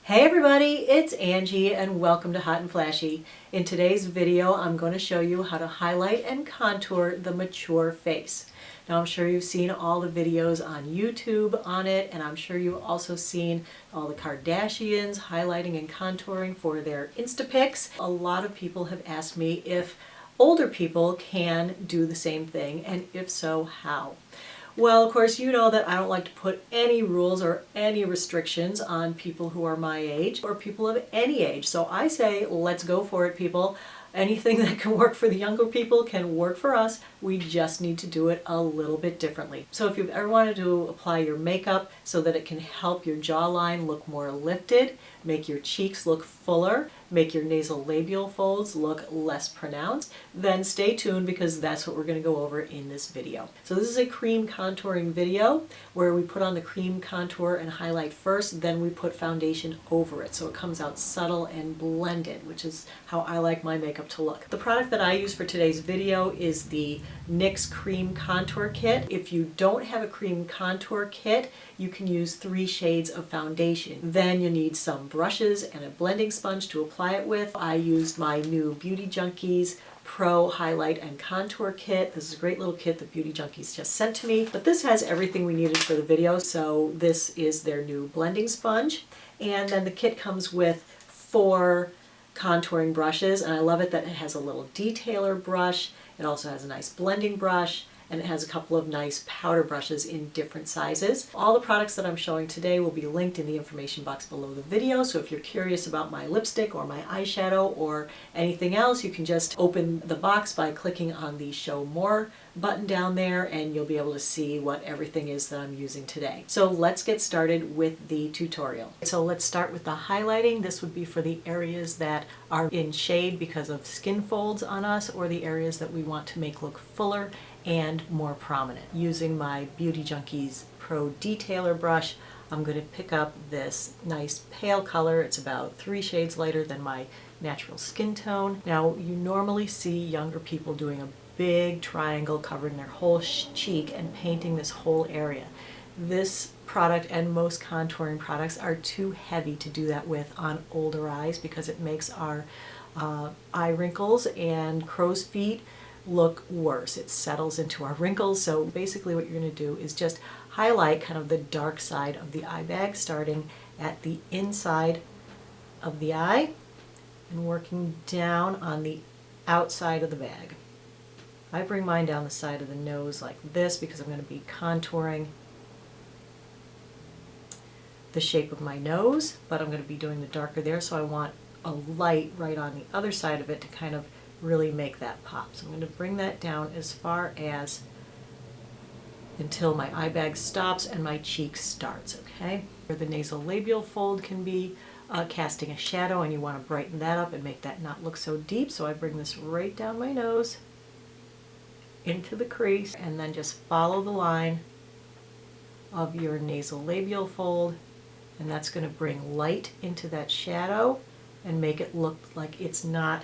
Hey everybody, it's Angie and welcome to Hot and Flashy. In today's video, I'm going to show you how to highlight and contour the mature face. Now I'm sure you've seen all the videos on YouTube on it, and I'm sure you've also seen all the Kardashians highlighting and contouring for their Instapics. A lot of people have asked me if older people can do the same thing, and if so, how. Well, of course, you know that I don't like to put any rules or any restrictions on people who are my age or people of any age. So I say, let's go for it, people. Anything that can work for the younger people can work for us. We just need to do it a little bit differently. So if you've ever wanted to apply your makeup so that it can help your jawline look more lifted, make your cheeks look fuller, make your nasal labial folds look less pronounced, then stay tuned because that's what we're going to go over in this video. So this is a cream contouring video where we put on the cream contour and highlight first, then we put foundation over it so it comes out subtle and blended, which is how I like my makeup to look. The product that I use for today's video is the NYX Cream Contour Kit. If you don't have a cream contour kit, you can use 3 shades of foundation. Then you need some brushes and a blending sponge to apply it with. I used my new Beauty Junkies Pro Highlight and Contour Kit. This is a great little kit that Beauty Junkies just sent to me. But this has everything we needed for the video. So this is their new blending sponge. And then the kit comes with 4 contouring brushes, and I love it that it has a little detailer brush. It also has a nice blending brush, and it has a couple of nice powder brushes in different sizes. All the products that I'm showing today will be linked in the information box below the video, so if you're curious about my lipstick or my eyeshadow or anything else, you can just open the box by clicking on the Show More button down there, and you'll be able to see what everything is that I'm using today. So let's get started with the tutorial. So let's start with the highlighting. This would be for the areas that are in shade because of skin folds on us, or the areas that we want to make look fuller and more prominent. Using my Beauty Junkies Pro Detailer brush, I'm going to pick up this nice pale color. It's about 3 shades lighter than my natural skin tone. Now, you normally see younger people doing a big triangle covering their whole cheek and painting this whole area. This product and most contouring products are too heavy to do that with on older eyes because it makes our eye wrinkles and crow's feet look worse. It settles into our wrinkles. So basically what you're going to do is just highlight kind of the dark side of the eye bag, starting at the inside of the eye and working down on the outside of the bag. I bring mine down the side of the nose like this because I'm going to be contouring the shape of my nose, but I'm going to be doing the darker there, so I want a light right on the other side of it to kind of really make that pop. So I'm going to bring that down as far as until my eye bag stops and my cheek starts, okay? Where the nasal labial fold can be casting a shadow, and you want to brighten that up and make that not look so deep, so I bring this right down my nose into the crease, and then just follow the line of your nasal labial fold, and that's going to bring light into that shadow and make it look like it's not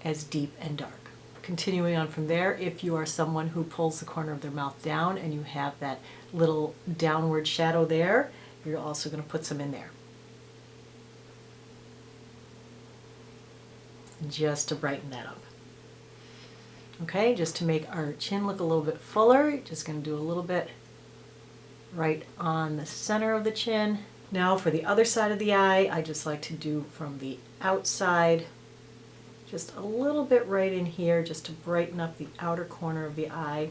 as deep and dark. Continuing on from there, if you are someone who pulls the corner of their mouth down and you have that little downward shadow there, you're also going to put some in there, just to brighten that up. Okay, just to make our chin look a little bit fuller, just going to do a little bit right on the center of the chin. Now for the other side of the eye, I just like to do from the outside, just a little bit right in here, just to brighten up the outer corner of the eye.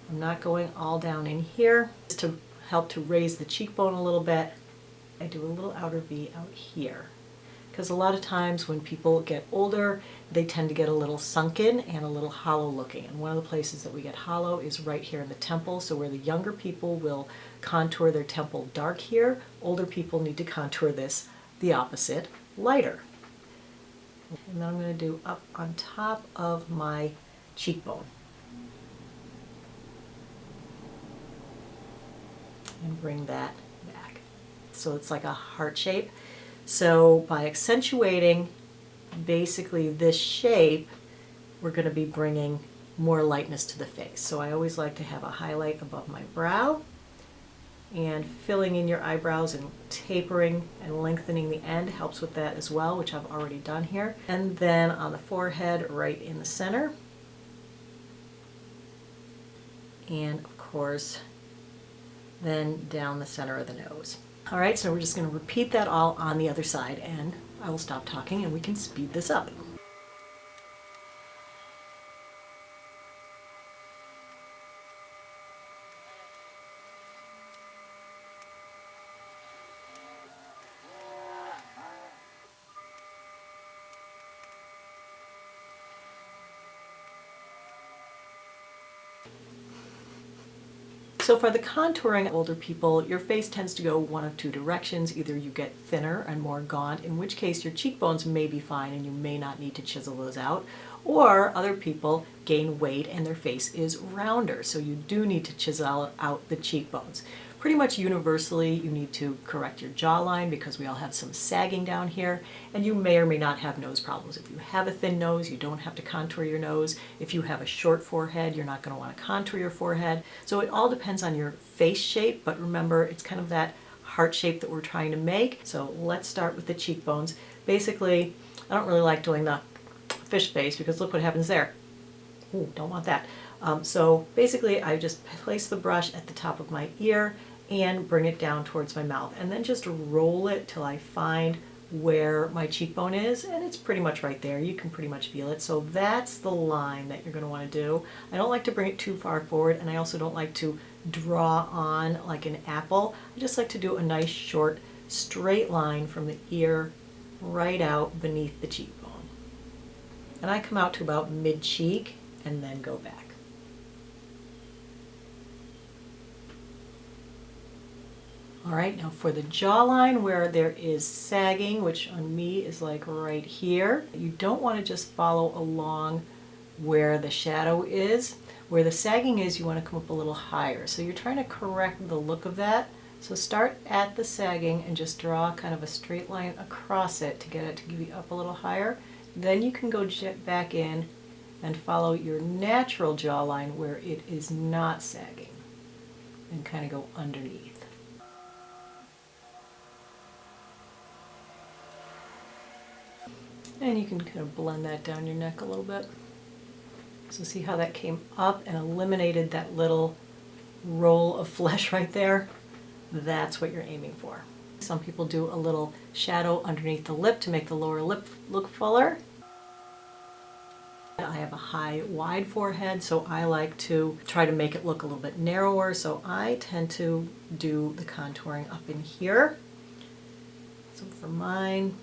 I'm not going all down in here. Just to help to raise the cheekbone a little bit, I do a little outer V out here. Because a lot of times when people get older, they tend to get a little sunken and a little hollow looking. And one of the places that we get hollow is right here in the temple. So where the younger people will contour their temple dark here, older people need to contour this the opposite, lighter. And then I'm going to do up on top of my cheekbone. And bring that back. So it's like a heart shape. So by accentuating basically this shape, we're going to be bringing more lightness to the face. So I always like to have a highlight above my brow And filling in your eyebrows and tapering and lengthening the end helps with that as well, which I've already done here. And then on the forehead, right in the center. And of course, then down the center of the nose. All right, so we're just going to repeat that all on the other side, and I will stop talking and we can speed this up. So for the contouring older people, your face tends to go one of two directions. Either you get thinner and more gaunt, in which case your cheekbones may be fine and you may not need to chisel those out, or other people gain weight and their face is rounder, so you do need to chisel out the cheekbones. Pretty much universally, you need to correct your jawline because we all have some sagging down here, and you may or may not have nose problems. If you have a thin nose, you don't have to contour your nose. If you have a short forehead, you're not going to want to contour your forehead. So it all depends on your face shape, but remember, it's kind of that heart shape that we're trying to make. So let's start with the cheekbones. Basically, I don't really like doing the fish face because look what happens there. Ooh, don't want that. So basically, I just place the brush at the top of my ear and bring it down towards my mouth, and then just roll it till I find where my cheekbone is, and it's pretty much right there. You can pretty much feel it. So that's the line that you're going to want to do. I don't like to bring it too far forward, and I also don't like to draw on like an apple. I just like to do a nice short straight line from the ear right out beneath the cheekbone. And I come out to about mid-cheek and then go back. All right, now for the jawline where there is sagging, which on me is like right here, you don't want to just follow along where the shadow is. Where the sagging is, you want to come up a little higher. So you're trying to correct the look of that. So start at the sagging and just draw kind of a straight line across it to get it to give you up a little higher. Then you can go back in and follow your natural jawline where it is not sagging and kind of go underneath. And you can kind of blend that down your neck a little bit. So see how that came up and eliminated that little roll of flesh right there? That's what you're aiming for. Some people do a little shadow underneath the lip to make the lower lip look fuller. I have a high, wide forehead, so I like to try to make it look a little bit narrower, so I tend to do the contouring up in here. So for mine,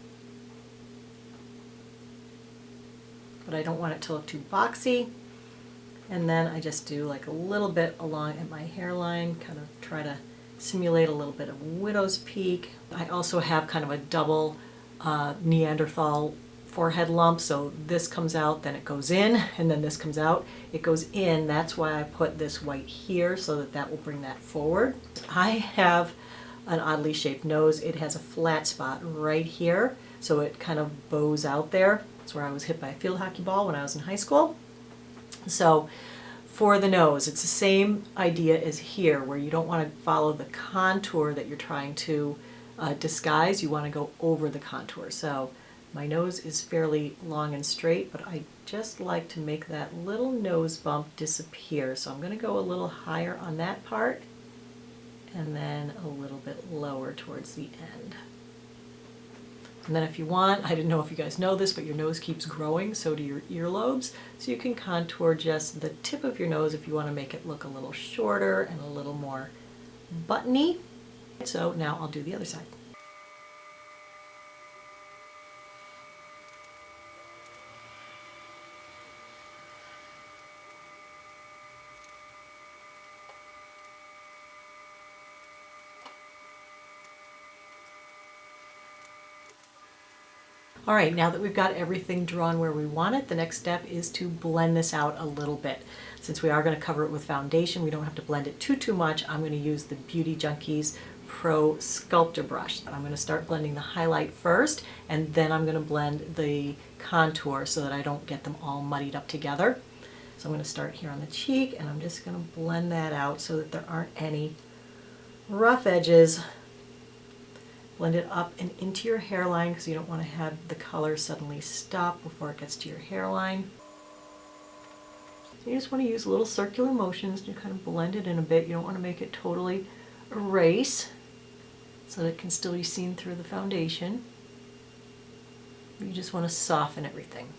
but I don't want it to look too boxy. And then I just do like a little bit along at my hairline, kind of try to simulate a little bit of widow's peak. I also have kind of a double Neanderthal forehead lump, so this comes out, then it goes in, and then this comes out. It goes in, that's why I put this white here, so that that will bring that forward. I have an oddly shaped nose. It has a flat spot right here, so it kind of bows out there. That's where I was hit by a field hockey ball when I was in high school. So for the nose, it's the same idea as here, where you don't want to follow the contour that you're trying to disguise. You want to go over the contour. So my nose is fairly long and straight, but I just like to make that little nose bump disappear. So I'm going to go a little higher on that part and then a little bit lower towards the end. And then if you want, I didn't know if you guys know this, but your nose keeps growing, so do your earlobes. So you can contour just the tip of your nose if you want to make it look a little shorter and a little more buttony. So now I'll do the other side. All right, now that we've got everything drawn where we want it, the next step is to blend this out a little bit. Since we are going to cover it with foundation, we don't have to blend it too much. I'm going to use the Beauty Junkies Pro Sculptor Brush. I'm going to start blending the highlight first, and then I'm going to blend the contour so that I don't get them all muddied up together. So I'm going to start here on the cheek, and I'm just going to blend that out so that there aren't any rough edges, blend it up and into your hairline because you don't want to have the color suddenly stop before it gets to your hairline. So you just want to use little circular motions to kind of blend it in a bit. You don't want to make it totally erase so that it can still be seen through the foundation. You just want to soften everything.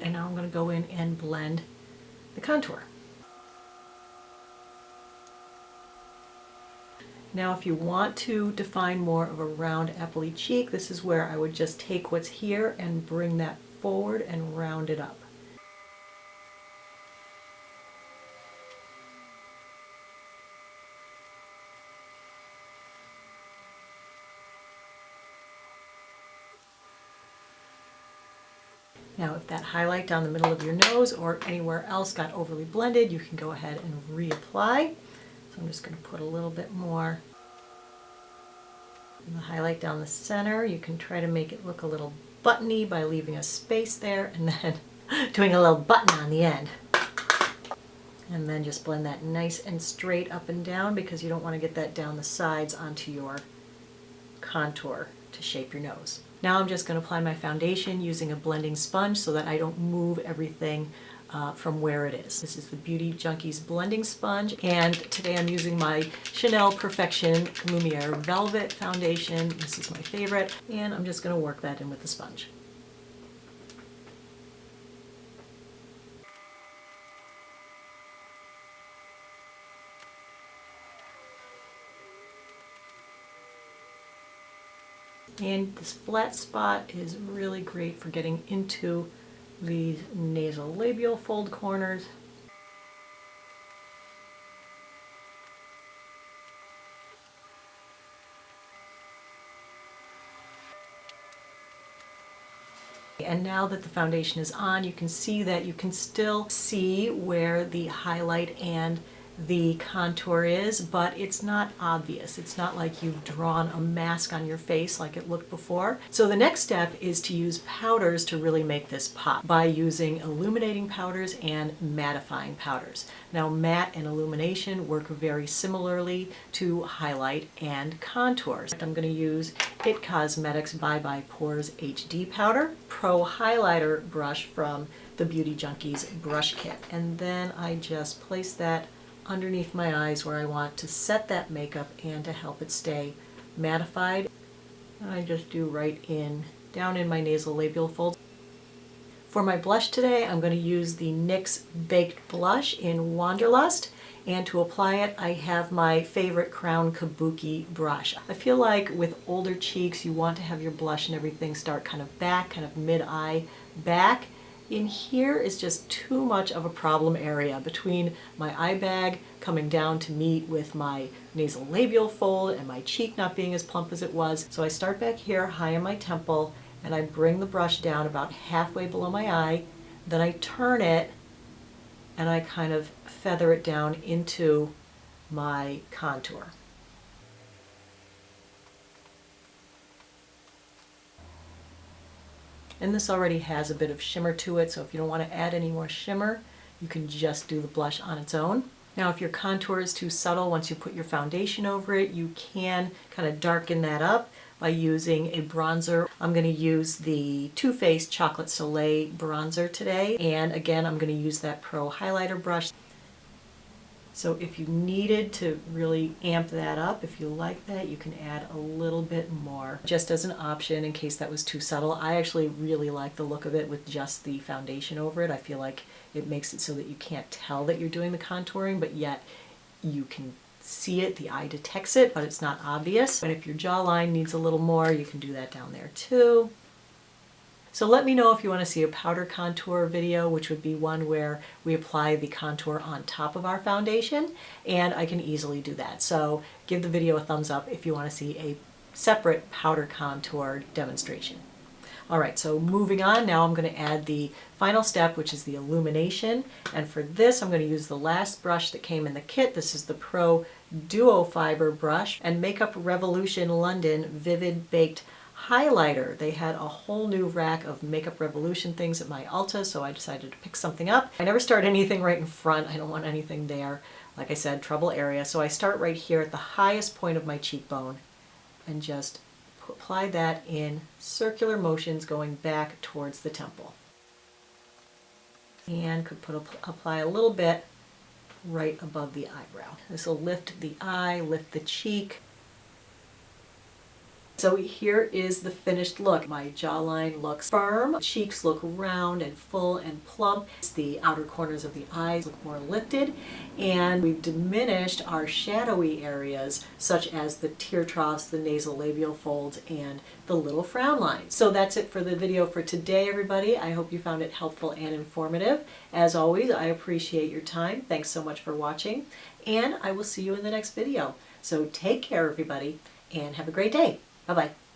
And now I'm going to go in and blend the contour. Now if you want to define more of a round appley cheek, this is where I would just take what's here and bring that forward and round it up. Now if that highlight down the middle of your nose or anywhere else got overly blended, you can go ahead and reapply. So I'm just going to put a little bit more. And the highlight down the center, you can try to make it look a little buttony by leaving a space there and then doing a little button on the end. And then just blend that nice and straight up and down because you don't want to get that down the sides onto your contour to shape your nose. Now I'm just going to apply my foundation using a blending sponge so that I don't move everything from where it is. This is the Beauty Junkies blending sponge, and today I'm using my Chanel Perfection Lumiere Velvet foundation. This is my favorite, and I'm just going to work that in with the sponge. And this flat spot is really great for getting into these nasolabial fold corners. And now that the foundation is on, you can see that you can still see where the highlight and the contour is, but it's not obvious. It's not like you've drawn a mask on your face like it looked before. So the next step is to use powders to really make this pop by using illuminating powders and mattifying powders. Now matte and illumination work very similarly to highlight and contours. I'm going to use It Cosmetics Bye Bye Pores HD powder, Pro Highlighter brush from the Beauty Junkies brush kit, and then I just place that underneath my eyes where I want to set that makeup and to help it stay mattified. And I just do right in, down in my nasolabial fold. For my blush today, I'm going to use the NYX Baked Blush in Wanderlust, and to apply it, I have my favorite Crown Kabuki brush. I feel like with older cheeks, you want to have your blush and everything start kind of back, kind of mid-eye back. In here is just too much of a problem area between my eye bag coming down to meet with my nasolabial fold and my cheek not being as plump as it was. So I start back here high on my temple and I bring the brush down about halfway below my eye. Then I turn it and I kind of feather it down into my contour. And this already has a bit of shimmer to it, so if you don't want to add any more shimmer, you can just do the blush on its own. Now if your contour is too subtle, once you put your foundation over it, you can kind of darken that up by using a bronzer. I'm going to use the Too Faced Chocolate Soleil bronzer today, and again I'm going to use that Pro Highlighter brush. So if you needed to really amp that up, if you like that, you can add a little bit more, just as an option in case that was too subtle. I actually really like the look of it with just the foundation over it. I feel like it makes it so that you can't tell that you're doing the contouring, but yet you can see it, the eye detects it, but it's not obvious. And if your jawline needs a little more, you can do that down there too. So let me know if you want to see a powder contour video, which would be one where we apply the contour on top of our foundation, and I can easily do that. So give the video a thumbs up if you want to see a separate powder contour demonstration. Alright, so moving on, now I'm going to add the final step, which is the illumination. And for this, I'm going to use the last brush that came in the kit. This is the Pro Duo Fiber brush and Makeup Revolution London Vivid Baked highlighter. They had a whole new rack of Makeup Revolution things at my Ulta, so I decided to pick something up. I never start anything right in front. I don't want anything there. Like I said, trouble area. So I start right here at the highest point of my cheekbone and just apply that in circular motions going back towards the temple. And could apply a little bit right above the eyebrow. This will lift the eye, lift the cheek. So here is the finished look. My jawline looks firm, cheeks look round and full and plump. The outer corners of the eyes look more lifted, and we've diminished our shadowy areas such as the tear troughs, the nasal labial folds, and the little frown lines. So that's it for the video for today, everybody. I hope you found it helpful and informative. As always, I appreciate your time. Thanks so much for watching, and I will see you in the next video. So take care, everybody, and have a great day. Bye-bye.